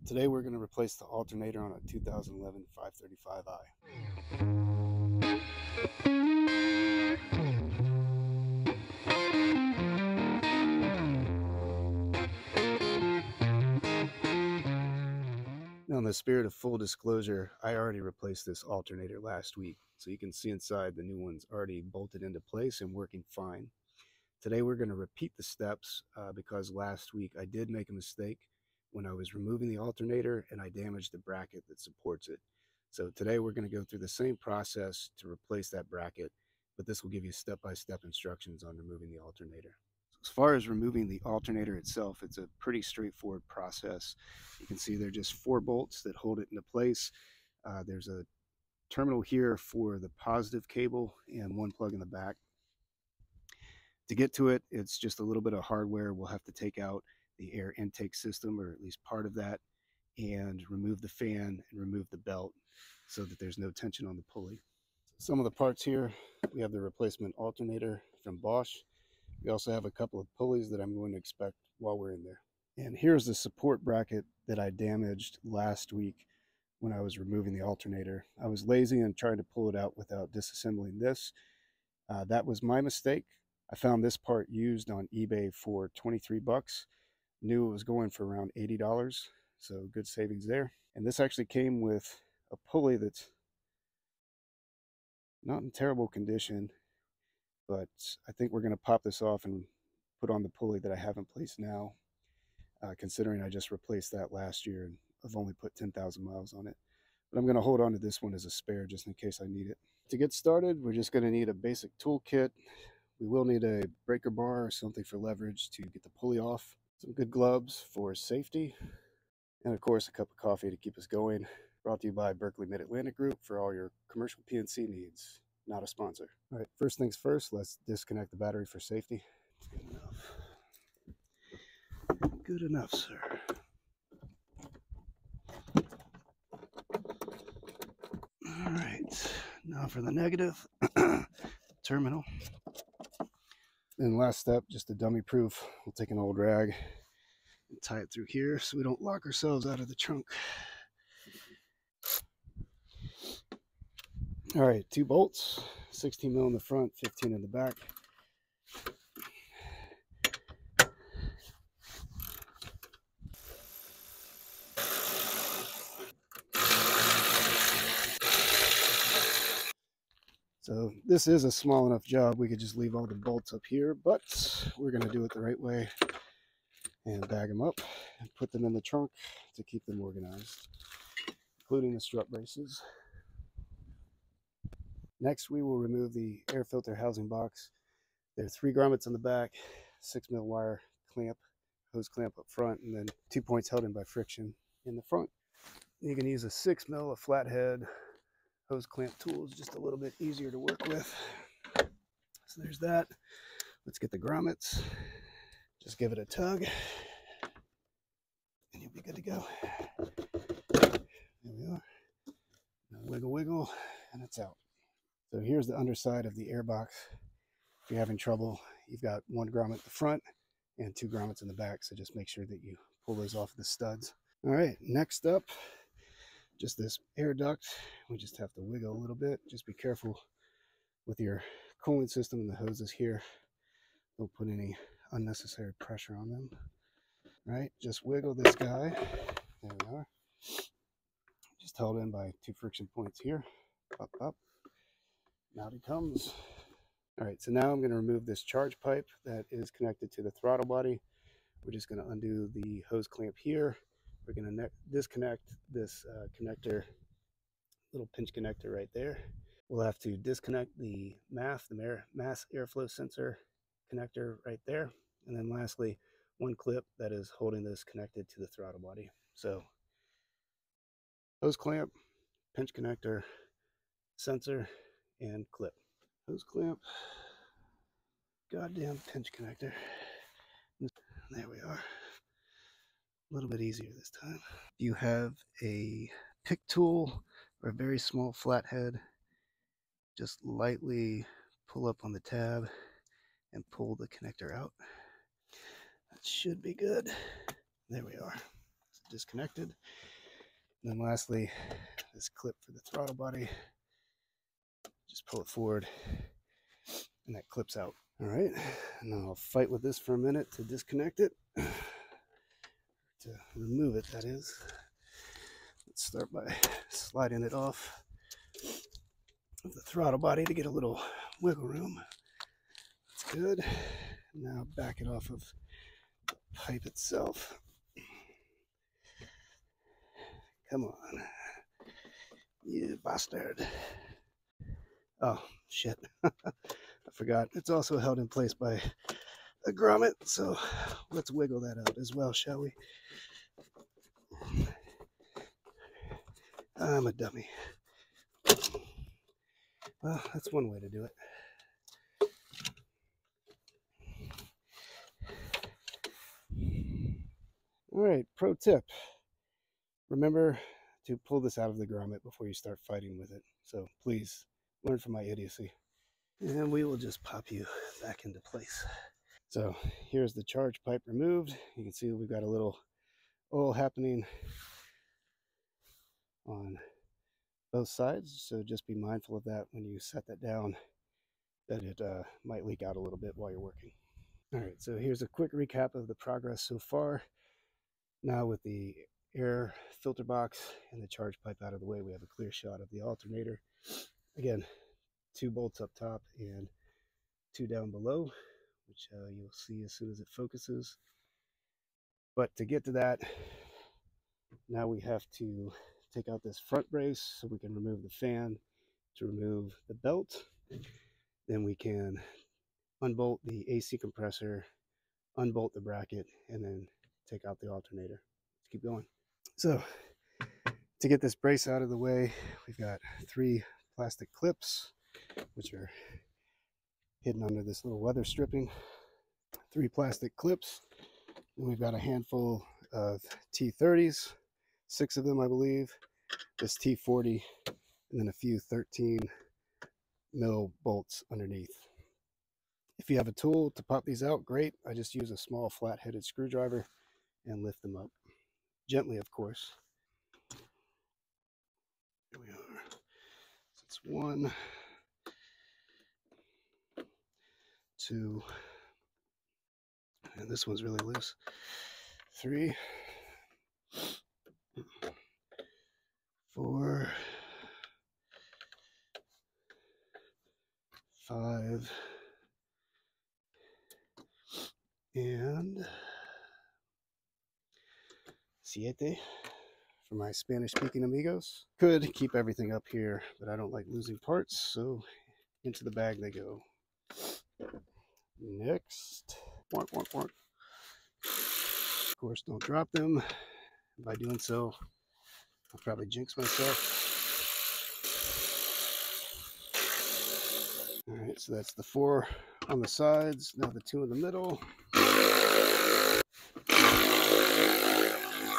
Today we're going to replace the alternator on a 2011 535i. Now, in the spirit of full disclosure, I already replaced this alternator last week, so you can see inside the new one's already bolted into place and working fine. Today we're going to repeat the steps because last week I did make a mistake when I was removing the alternator and I damaged the bracket that supports it. So today we're going to go through the same process to replace that bracket, but this will give you step-by-step instructions on removing the alternator. As far as removing the alternator itself, it's a pretty straightforward process. You can see they're just 4 bolts that hold it into place. There's a terminal here for the positive cable and 1 plug in the back. To get to it, it's just a little bit of hardware. We'll have to take out the air intake system, or at least part of that, and remove the fan and remove the belt so that there's no tension on the pulley. Some of the parts here, we have the replacement alternator from Bosch. We also have a couple of pulleys that I'm going to inspect while we're in there. And here's the support bracket that I damaged last week when I was removing the alternator. I was lazy and tried to pull it out without disassembling this. That was my mistake. I found this part used on eBay for 23 bucks. Knew it was going for around $80, so good savings there. And this actually came with a pulley that's not in terrible condition, but I think we're going to pop this off and put on the pulley that I have in place now, considering I just replaced that last year and I've only put 10,000 miles on it. But I'm going to hold on to this one as a spare just in case I need it. To get started, we're just going to need a basic tool kit. We will need a breaker bar or something for leverage to get the pulley off, some good gloves for safety, and of course a cup of coffee to keep us going. Brought to you by Berkeley Mid-Atlantic Group for all your commercial PNC needs. Not a sponsor. All right, first things first, let's disconnect the battery for safety. Good enough. Good enough, sir. All right, now for the negative terminal. And last step, just a dummy proof. We'll take an old rag and tie it through here so we don't lock ourselves out of the trunk. All right, 2 bolts, 16 mil in the front, 15 in the back. So this is a small enough job. We could just leave all the bolts up here, but we're going to do it the right way and bag them up and put them in the trunk to keep them organized, including the strut braces. Next, we will remove the air filter housing box. There are 3 grommets on the back, 6 mil wire clamp, hose clamp up front, and then 2 points held in by friction in the front. You can use a 6 mil, a flathead hose clamp tool is just a little bit easier to work with. So there's that. Let's get the grommets. Just give it a tug and you'll be good to go. There we are. Now wiggle, wiggle, and it's out. So here's the underside of the air box. If you're having trouble, you've got 1 grommet at the front and 2 grommets in the back. So just make sure that you pull those off the studs. All right, next up, just this air duct. We just have to wiggle a little bit. Just be careful with your coolant system and the hoses here. Don't put any unnecessary pressure on them. All right, just wiggle this guy. There we are. Just held in by 2 friction points here. Up, up. Out he comes. All right, so now I'm going to remove this charge pipe that is connected to the throttle body. We're just going to undo the hose clamp here. We're going to disconnect this connector, little pinch connector right there. We'll have to disconnect the MAF, the mass airflow sensor connector right there. And then lastly, 1 clip that is holding this connected to the throttle body. So hose clamp, pinch connector, sensor, and clip. Hose clamp, goddamn pinch connector. There we are. A little bit easier this time. You have a pick tool or a very small flathead. Just lightly pull up on the tab and pull the connector out. That should be good. There we are. disconnected. And then lastly, this clip for the throttle body. Just pull it forward and that clips out. All right, and then I'll fight with this for a minute to disconnect it, to remove it, that is. Let's start by sliding it off of the throttle body to get a little wiggle room. That's good. Now back it off of the pipe itself. Come on, you bastard. Oh, shit. I forgot. It's also held in place by a grommet, so let's wiggle that out as well, shall we? I'm a dummy. Well, that's one way to do it. All right, pro tip. Remember to pull this out of the grommet before you start fighting with it. So please, learn from my idiocy. And we will just pop you back into place. So here's the charge pipe removed. You can see we've got a little oil happening on both sides. So just be mindful of that when you set that down, that it might leak out a little bit while you're working. All right, so here's a quick recap of the progress so far. Now with the air filter box and the charge pipe out of the way, we have a clear shot of the alternator. Again, 2 bolts up top and 2 down below, which you'll see as soon as it focuses. But to get to that, now we have to take out this front brace so we can remove the fan, to remove the belt. Then we can unbolt the AC compressor, unbolt the bracket, and then take out the alternator. Let's keep going. So to get this brace out of the way, we've got 3 plastic clips, which are hidden under this little weather stripping. 3 plastic clips. And we've got a handful of T30s, 6 of them, I believe. This T40, and then a few 13 mil bolts underneath. If you have a tool to pop these out, great. I just use a small flat-headed screwdriver and lift them up. Gently, of course. Here we are. So it's 1, 2, and this one's really loose. 3, 4, 5, and 7 for my Spanish-speaking amigos. Could keep everything up here, but I don't like losing parts, so into the bag they go. Next. Wark, wark, wark. Of course, don't drop them. By doing so, I'll probably jinx myself. All right, so that's the 4 on the sides. Now the 2 in the middle.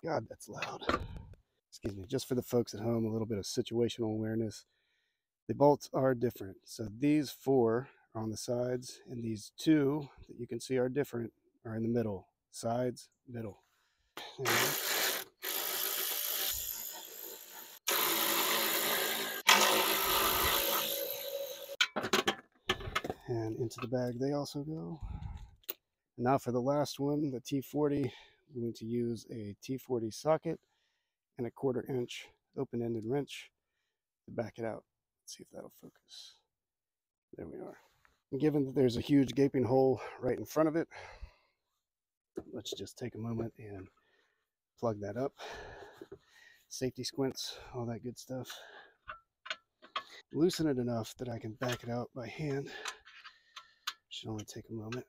God, that's loud. Excuse me, just for the folks at home, a little bit of situational awareness. The bolts are different. So these 4 are on the sides, and these 2 that you can see are different are in the middle. Sides, middle. And into the bag they also go. And now for the last one, the T40, I'm going to use a T40 socket and a 1/4 inch open-ended wrench to back it out. Let's see if that'll focus. There we are. And given that there's a huge gaping hole right in front of it, let's just take a moment and plug that up. Safety squints, all that good stuff. Loosen it enough that I can back it out by hand. Should only take a moment.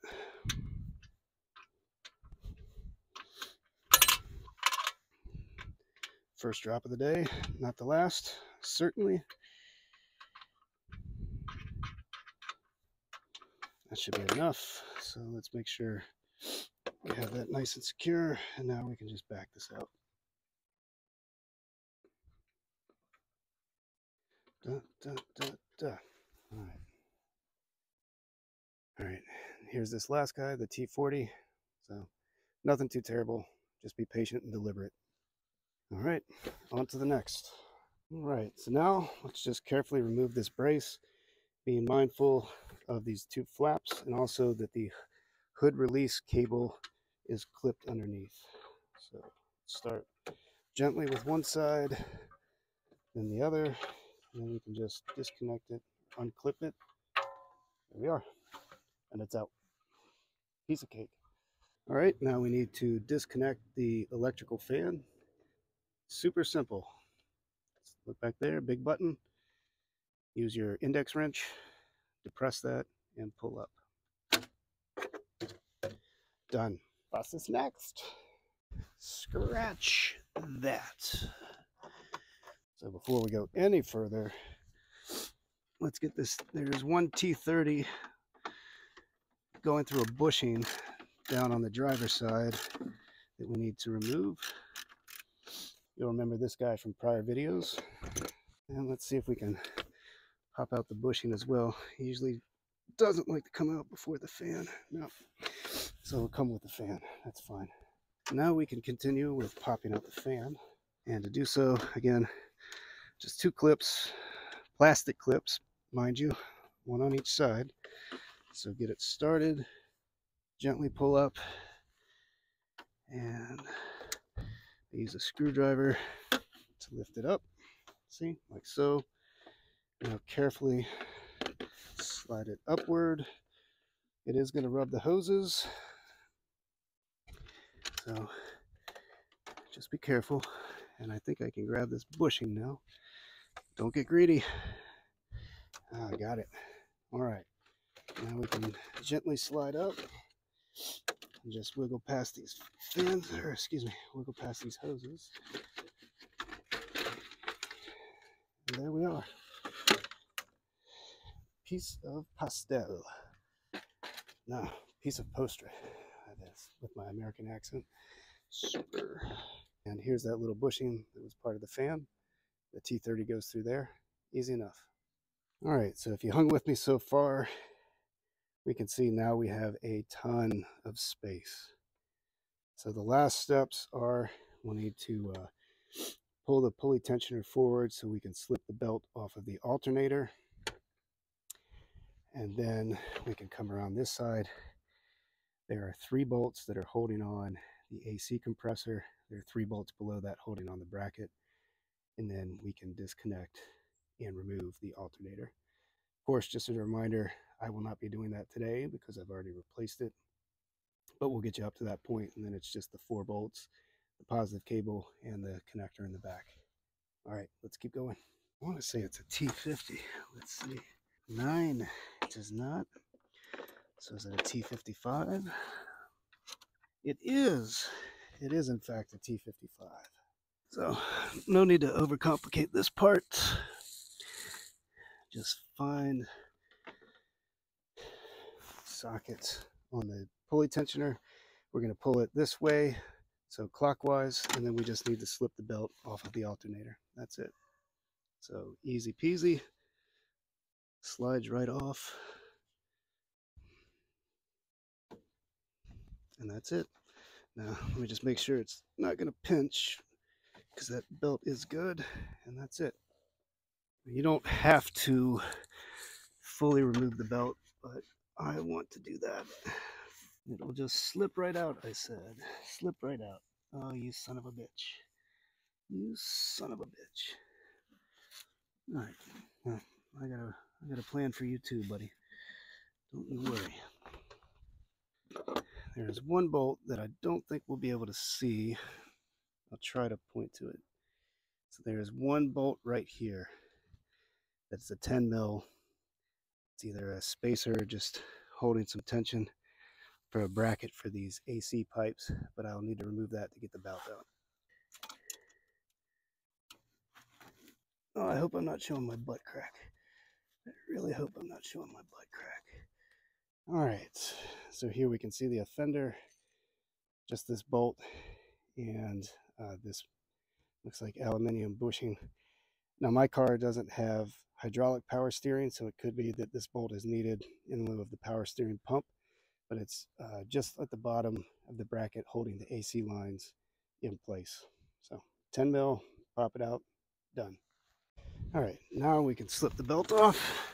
First drop of the day, not the last, certainly. That should be enough. So let's make sure we have that nice and secure. And now we can just back this out. Da, da, da, da. All right. All right. Here's this last guy, the T40. So nothing too terrible. Just be patient and deliberate. All right, on to the next. All right, so now let's just carefully remove this brace, being mindful of these two flaps and also that the hood release cable is clipped underneath. So start gently with one side, then the other, and then we can just disconnect it, unclip it. There we are, and it's out. Piece of cake. All right, now we need to disconnect the electrical fan. Super simple. Look back there, big button. Use your index wrench, depress that, and pull up. Done. Process next. Scratch that. So before we go any further, let's get this. There's one T30 going through a bushing down on the driver's side that we need to remove. You'll remember this guy from prior videos. And let's see if we can pop out the bushing as well. He usually doesn't like to come out before the fan. No. So it'll come with the fan. That's fine. Now we can continue with popping out the fan. And to do so, again, just two clips, plastic clips, mind you, one on each side. So get it started, gently pull up, and use a screwdriver to lift it up. See, like so. Now carefully slide it upward. It is going to rub the hoses, so just be careful. And I think I can grab this bushing now. Don't get greedy. Ah, got it. All right. Now we can gently slide up and just wiggle past these fans, or excuse me, wiggle past these hoses. And there we are. Piece of pastel. No, piece of postre. That is, with my American accent. Super. And here's that little bushing that was part of the fan. The T30 goes through there. Easy enough. All right, so if you hung with me so far, we can see now we have a ton of space. So the last steps are we'll need to pull the pulley tensioner forward so we can slip the belt off of the alternator. And then we can come around this side. There are 3 bolts that are holding on the AC compressor. There are 3 bolts below that holding on the bracket. And then we can disconnect and remove the alternator. Of course, just as a reminder, I will not be doing that today because I've already replaced it. But we'll get you up to that point, and then it's just the 4 bolts, the positive cable, and the connector in the back. All right, let's keep going. I want to say it's a T50. Let's see. 9, it is not. So is it a T55? It is. It is, in fact, a T55. So no need to overcomplicate this part. Just find socket on the pulley tensioner. We're going to pull it this way, so clockwise, and then we just need to slip the belt off of the alternator. That's it. So easy peasy. Slides right off. And that's it. Now, let me just make sure it's not going to pinch because that belt is good. And that's it. You don't have to fully remove the belt, but I want to do that. It'll just slip right out, I said. Slip right out. Oh, you son of a bitch. You son of a bitch. All right. I got a plan for you too, buddy. Don't you worry. There's one bolt that I don't think we'll be able to see. I'll try to point to it. So there's one bolt right here. That's a 10 mil. It's either a spacer or just holding some tension for a bracket for these AC pipes, but I'll need to remove that to get the belt out. Oh, I hope I'm not showing my butt crack. I really hope I'm not showing my butt crack. All right, so here we can see the offender, just this bolt, and this looks like aluminum bushing. Now my car doesn't have hydraulic power steering, so it could be that this bolt is needed in lieu of the power steering pump, but it's just at the bottom of the bracket holding the AC lines in place. So 10 mil, pop it out, done. All right, now we can slip the belt off,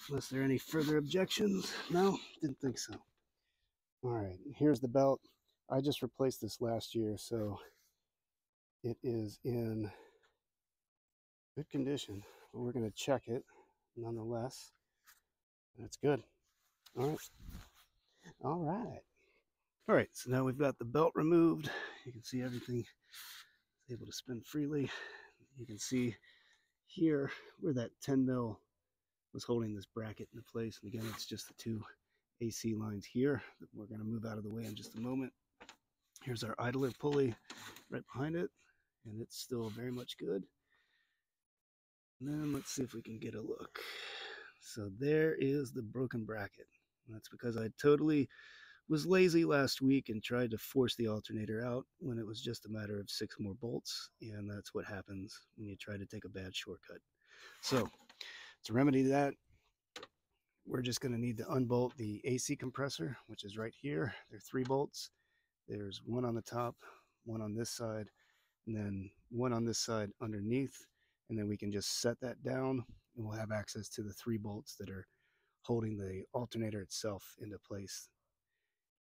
unless there are any further objections. No, didn't think so. All right, here's the belt. I just replaced this last year, so it is in good condition. But we're going to check it nonetheless. That's good. All right. All right. All right, so now we've got the belt removed. You can see everything is able to spin freely. You can see here where that 10 mil was holding this bracket into place. And again, it's just the two AC lines here that we're going to move out of the way in just a moment. Here's our idler pulley right behind it, and it's still very much good. And then let's see if we can get a look. So there is the broken bracket. And that's because I totally was lazy last week and tried to force the alternator out when it was just a matter of 6 more bolts, and that's what happens when you try to take a bad shortcut. So to remedy that, we're just going to need to unbolt the AC compressor, which is right here. There are 3 bolts. There's one on the top, one on this side, and then one on this side underneath, and then we can just set that down and we'll have access to the 3 bolts that are holding the alternator itself into place.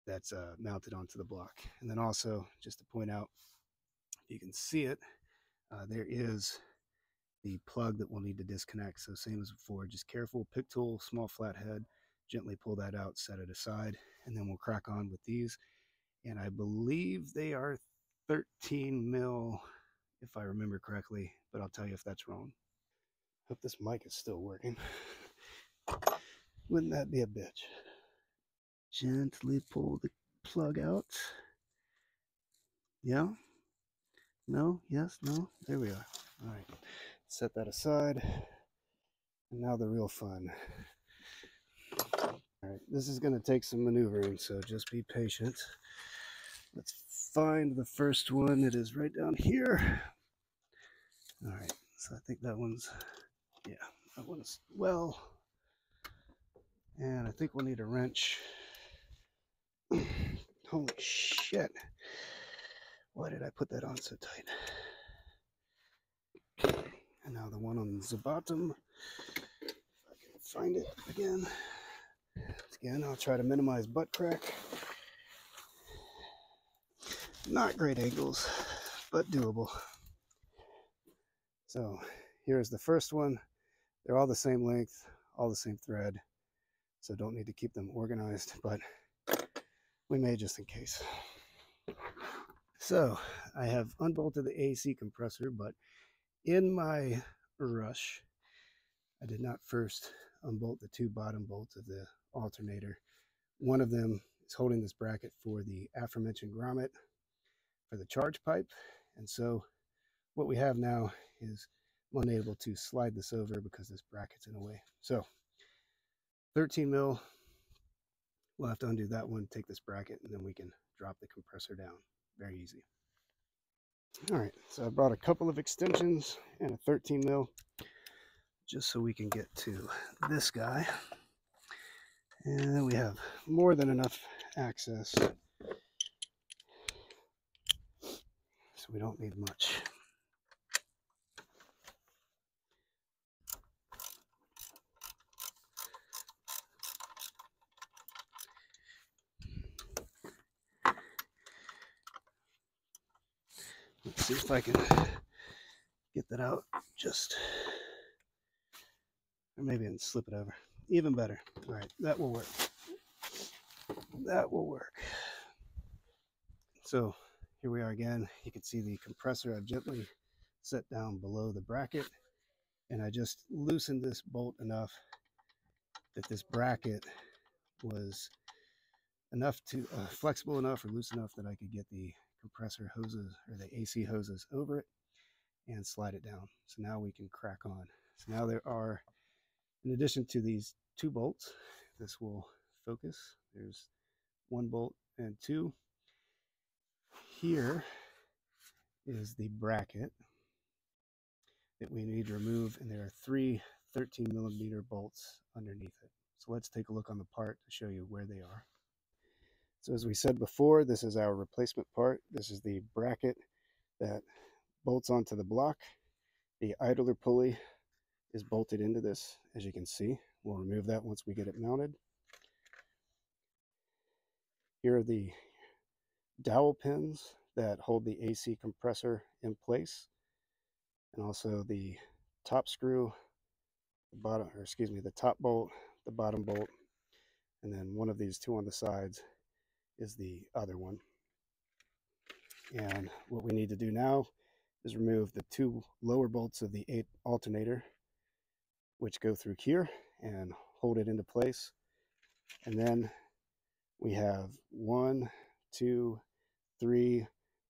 That's mounted onto the block. And then also, just to point out, you can see it, there is the plug that we'll need to disconnect. So same as before, just careful, pick tool, small flat head, gently pull that out, set it aside, and then we'll crack on with these. And I believe they are 13 mil, if I remember correctly, but I'll tell you if that's wrong. Hope this mic is still working. Wouldn't that be a bitch? Gently pull the plug out. Yeah? No? Yes? No? There we are. All right. Set that aside. And now the real fun. All right. This is going to take some maneuvering, so just be patient. Let's find the first one. It is right down here. All right. So I think that one's, yeah, that one's well. And I think we'll need a wrench. Holy shit. Why did I put that on so tight? And now the one on the bottom. If I can find it again. Again, I'll try to minimize butt crack. Not great angles, but doable. So here's the first one. They're all the same length, all the same thread. So don't need to keep them organized, but we may just in case. So I have unbolted the AC compressor, but in my rush, I did not first unbolt the 2 bottom bolts of the alternator. One of them is holding this bracket for the aforementioned grommet for the charge pipe. And so what we have now is I'm unable to slide this over because this bracket's in the way. So 13 mil, we'll have to undo that one, take this bracket, and then we can drop the compressor down. Very easy. All right, so I brought a couple of extensions and a 13 mil just so we can get to this guy. And we have more than enough access, so we don't need much. Let's see if I can get that out just, or maybe I can slip it over. Even better. All right, that will work. That will work. So here we are again. You can see the compressor I've gently set down below the bracket, and I just loosened this bolt enough that this bracket was enough to flexible enough or loose enough that I could get the compressor hoses or the AC hoses over it and slide it down. So now we can crack on. So now there are, in addition to these 2 bolts, this will focus. There's 1 bolt and 2. Here is the bracket that we need to remove, and there are 3 13 millimeter bolts underneath it. So let's take a look on the part to show you where they are. So as we said before, this is our replacement part. This is the bracket that bolts onto the block. The idler pulley is bolted into this, as you can see. We'll remove that once we get it mounted. Here are the dowel pins that hold the AC compressor in place, and also the top screw, the top bolt, the bottom bolt, and then one of these two on the sides is the other one. And what we need to do now is remove the two lower bolts of the alternator, which go through here and hold it into place. And then we have 1, 2, 3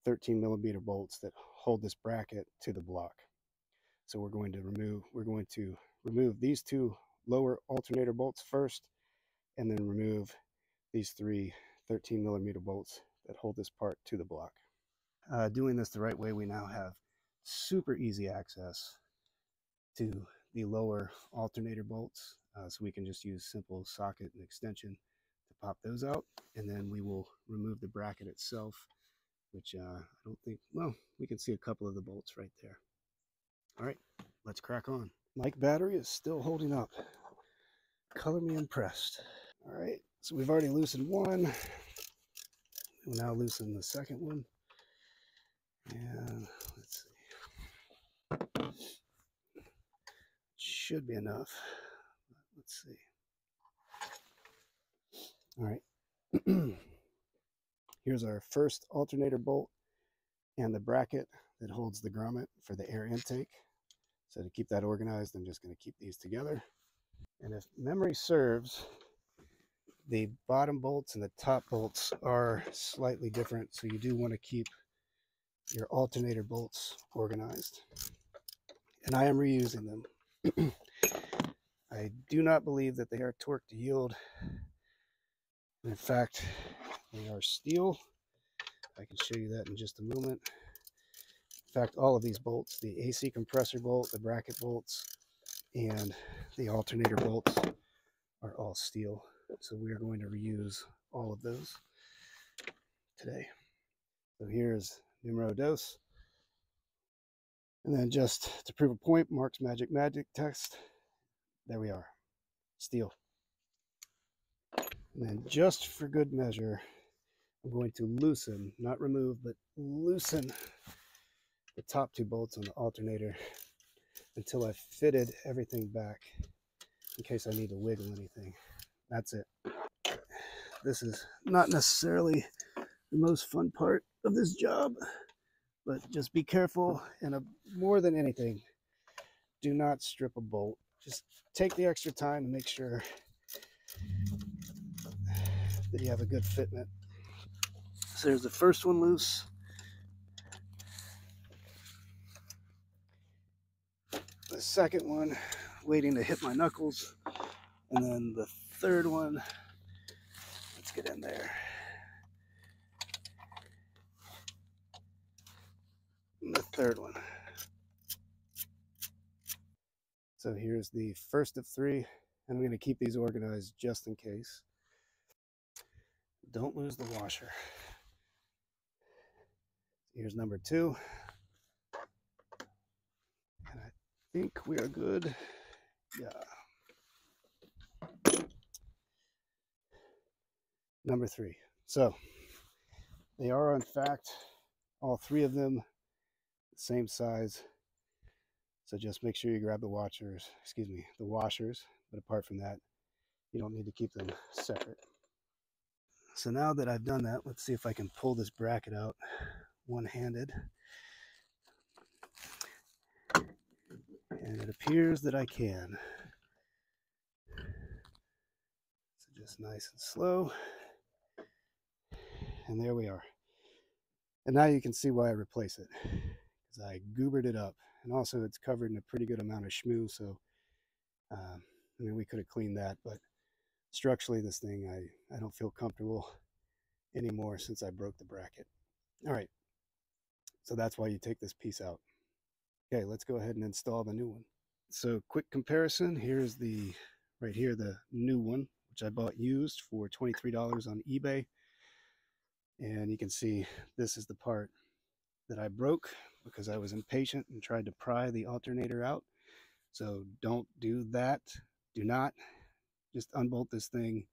13mm bolts that hold this bracket to the block. So we're going to remove these two lower alternator bolts first, and then remove these three 13mm bolts that hold this part to the block. Doing this the right way, we now have super easy access to the lower alternator bolts, so we can just use simple socket and extension to pop those out, and then we will remove the bracket itself, which I don't think, well, we can see a couple of the bolts right there. All right, let's crack on. Mic battery is still holding up. Color me impressed. All right, so we've already loosened one. We'll now loosen the second one. And let's see. Should be enough. Let's see. All right. Here's our first alternator bolt and the bracket that holds the grommet for the air intake. So to keep that organized, I'm just going to keep these together. And if memory serves, the bottom bolts and the top bolts are slightly different, so you do want to keep your alternator bolts organized. And I am reusing them. I do not believe that they are torque to yield. In fact, they are steel. I can show you that in just a moment. In fact, all of these bolts, the AC compressor bolt, the bracket bolts, and the alternator bolts are all steel. So we are going to reuse all of those today. So here's numero dos. And then just to prove a point, Mark's magic text. There we are, steel. And then just for good measure, I'm going to loosen, not remove, but loosen the top two bolts on the alternator until I've fitted everything back in case I need to wiggle anything. That's it. This is not necessarily the most fun part of this job, but just be careful, and more than anything, do not strip a bolt. Just take the extra time to make sure that you have a good fitment. So there's the first one loose. The second one waiting to hit my knuckles. And then the third one, let's get in there. And the third one. So here's the first of three, and I'm going to keep these organized just in case. Don't lose the washer. Here's number two. And I think we are good. Yeah. Number three. So they are, in fact, all three of them the same size. So just make sure you grab the washers, but apart from that, you don't need to keep them separate. So now that I've done that, let's see if I can pull this bracket out one-handed. And it appears that I can. So just nice and slow. And there we are. And now you can see why I replace it, because I goobered it up. And also it's covered in a pretty good amount of schmoo, so I mean, we could have cleaned that, but structurally this thing, I don't feel comfortable anymore since I broke the bracket. All right, so that's why you take this piece out. Okay, let's go ahead and install the new one. So quick comparison, here's right here, the new one, which I bought used for $23 on eBay. And you can see this is the part that I broke because I was impatient and tried to pry the alternator out. So don't do that. Do not. Just unbolt this thing.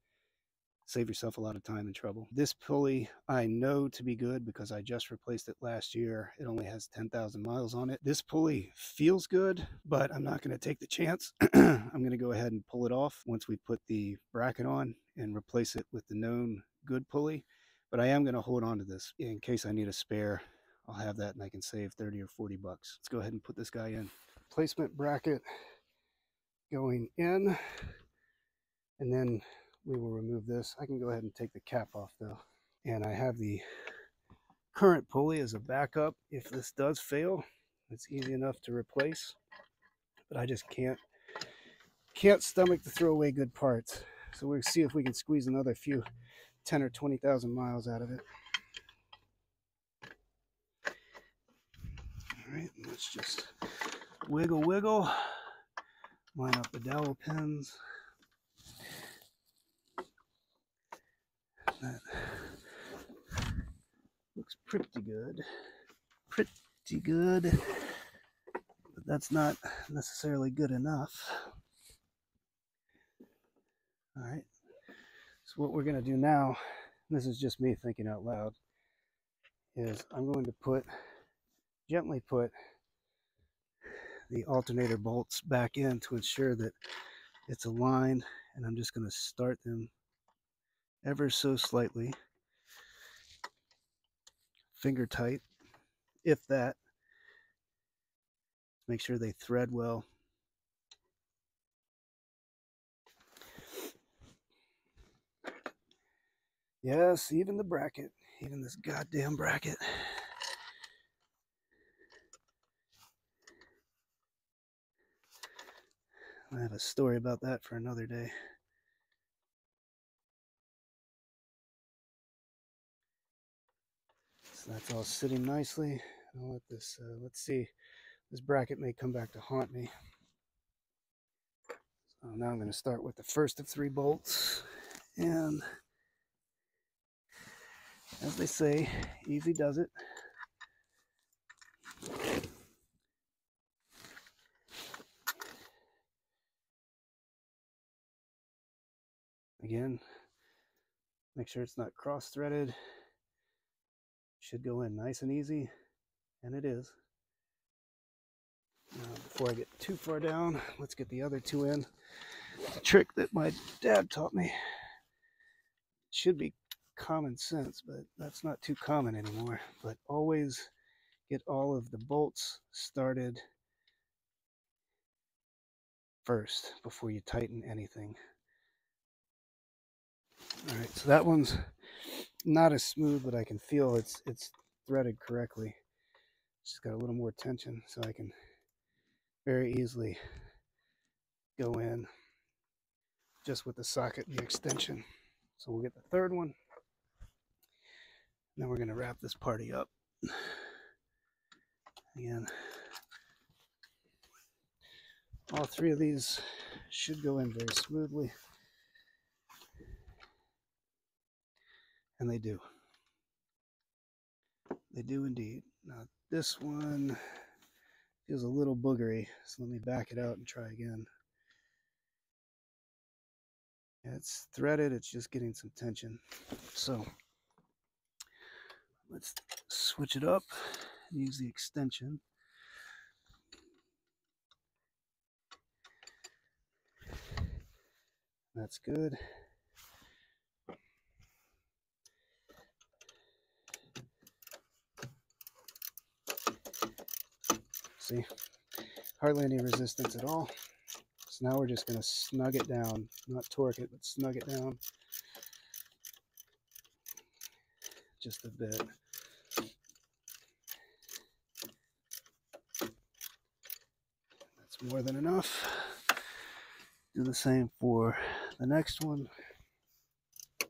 Save yourself a lot of time and trouble. This pulley I know to be good because I just replaced it last year. It only has 10,000 miles on it. This pulley feels good, but I'm not going to take the chance. I'm going to go ahead and pull it off once we put the bracket on and replace it with the known good pulley. But I am going to hold on to this in case I need a spare. I'll have that and I can save 30 or 40 bucks. Let's go ahead and put this guy in. Placement bracket going in, and then we will remove this. I can go ahead and take the cap off though. And I have the current pulley as a backup if this does fail. It's easy enough to replace, but I just can't stomach to throw away good parts. So we'll see if we can squeeze another few 10 or 20,000 miles out of it. All right, let's just wiggle, line up the dowel pins. That looks pretty good, but that's not necessarily good enough. All right, so what we're going to do now, this is just me thinking out loud, is I'm going to gently put the alternator bolts back in to ensure that it's aligned, and I'm just going to start them ever so slightly, finger tight, if that. Make sure they thread well. Yes, even the bracket, even this goddamn bracket. I have a story about that for another day. So that's all sitting nicely. I'll let this, let's see, this bracket may come back to haunt me. So now I'm going to start with the first of 3 bolts. And as they say, easy does it. Again, make sure it's not cross-threaded. Should go in nice and easy, and it is. Now, before I get too far down, let's get the other 2 in. It's a trick that my dad taught me. It should be common sense, but that's not too common anymore. But always get all of the bolts started first before you tighten anything. All right, so that one's not as smooth, but I can feel it's threaded correctly. Just got a little more tension, so I can very easily go in just with the socket and the extension. So we'll get the 3rd one. Then we're going to wrap this party up. Again, all 3 of these should go in very smoothly. And they do. They do indeed. Now this one feels a little boogery, so let me back it out and try again. Yeah, it's threaded, it's just getting some tension. So let's switch it up and use the extension. That's good. See, hardly any resistance at all. So now we're just going to snug it down, not torque it, but snug it down just a bit. That's more than enough. Do the same for the next one. In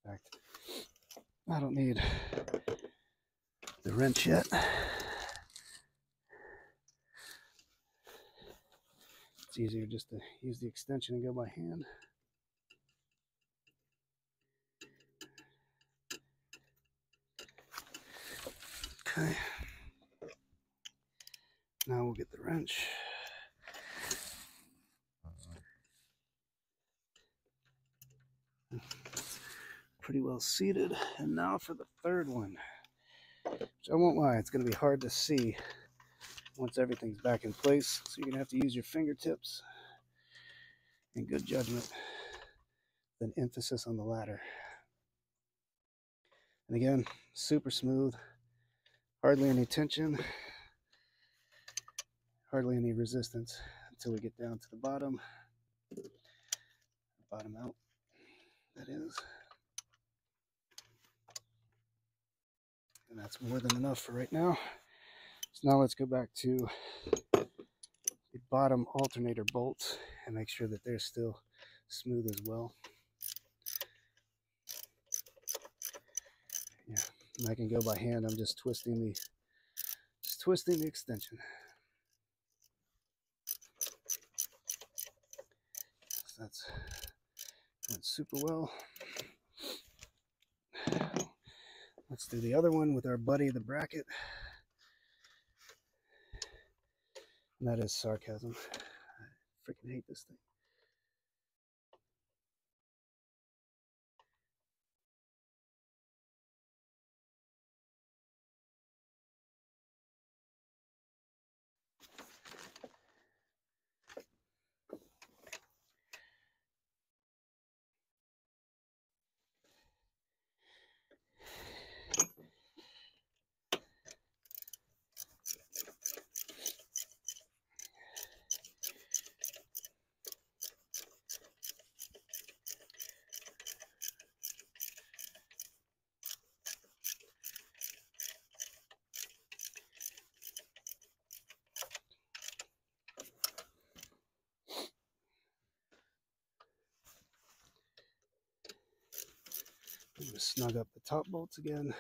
fact, I don't need the wrench yet. It's easier just to use the extension and go by hand. Okay. Now we'll get the wrench. Pretty well seated. And now for the third one. Which I won't lie, it's going to be hard to see once everything's back in place. So you're going to have to use your fingertips and good judgment. Then emphasis on the ladder. And again, super smooth. Hardly any tension. Hardly any resistance until we get down to the bottom. Bottom out, that is. And that's more than enough for right now. So now let's go back to the bottom alternator bolts and make sure that they're still smooth as well. Yeah, and I can go by hand. I'm just twisting the extension. So that's going super well. Let's do the other one with our buddy, the bracket. And that is sarcasm. I freaking hate this thing. I'm going to snug up the top bolts again.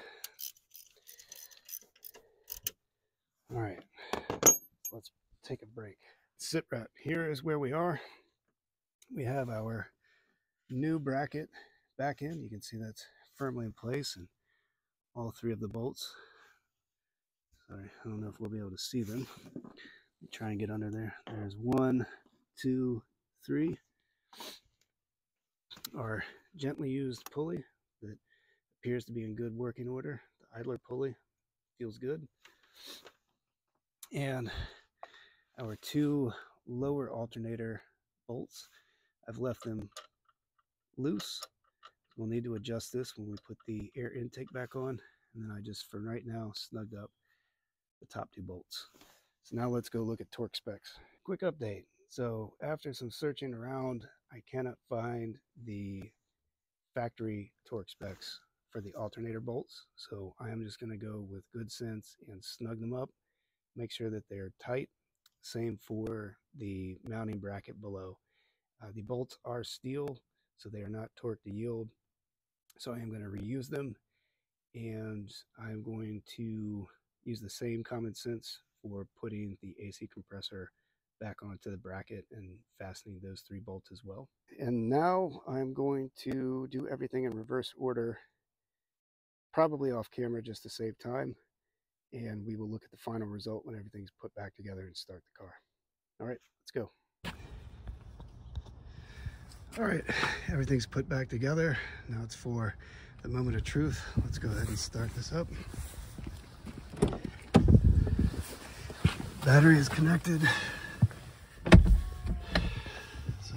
All right, let's take a break. Sit rep. Here is where we are. We have our new bracket back in. You can see that's firmly in place, and all three of the bolts. Sorry, I don't know if we'll be able to see them. Try and get under there. There's 1, 2, 3. Our gently used pulley that appears to be in good working order. The idler pulley feels good. And our 2 lower alternator bolts, I've left them loose. We'll need to adjust this when we put the air intake back on. And then I just, for right now, snugged up the top 2 bolts. So now let's go look at torque specs. Quick update. So after some searching around, I cannot find the factory torque specs for the alternator bolts. So I am just going to go with good sense and snug them up. Make sure that they're tight. Same for the mounting bracket below. The bolts are steel, so they are not torque to yield. So I am going to reuse them, and I'm going to use the same common sense for putting the AC compressor back onto the bracket and fastening those 3 bolts as well. And now I'm going to do everything in reverse order, probably off camera just to save time, and we will look at the final result when everything's put back together and start the car. All right, let's go. All right, everything's put back together. Now it's for the moment of truth. Let's go ahead and start this up. Battery is connected. So,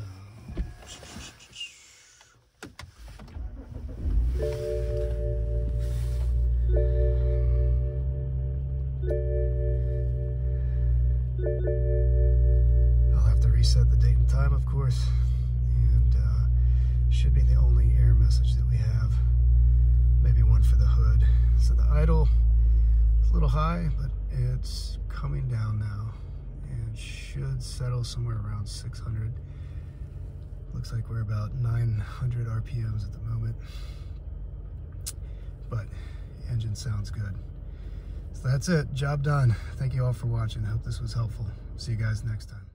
I'll have to reset the date and time, of course, and should be the only error message that we have. Maybe one for the hood. So the idle is a little high, but it's coming down now and should settle somewhere around 600. Looks like we're about 900 RPMs at the moment, but engine sounds good. So that's it, job done. Thank you all for watching. I hope this was helpful. See you guys next time.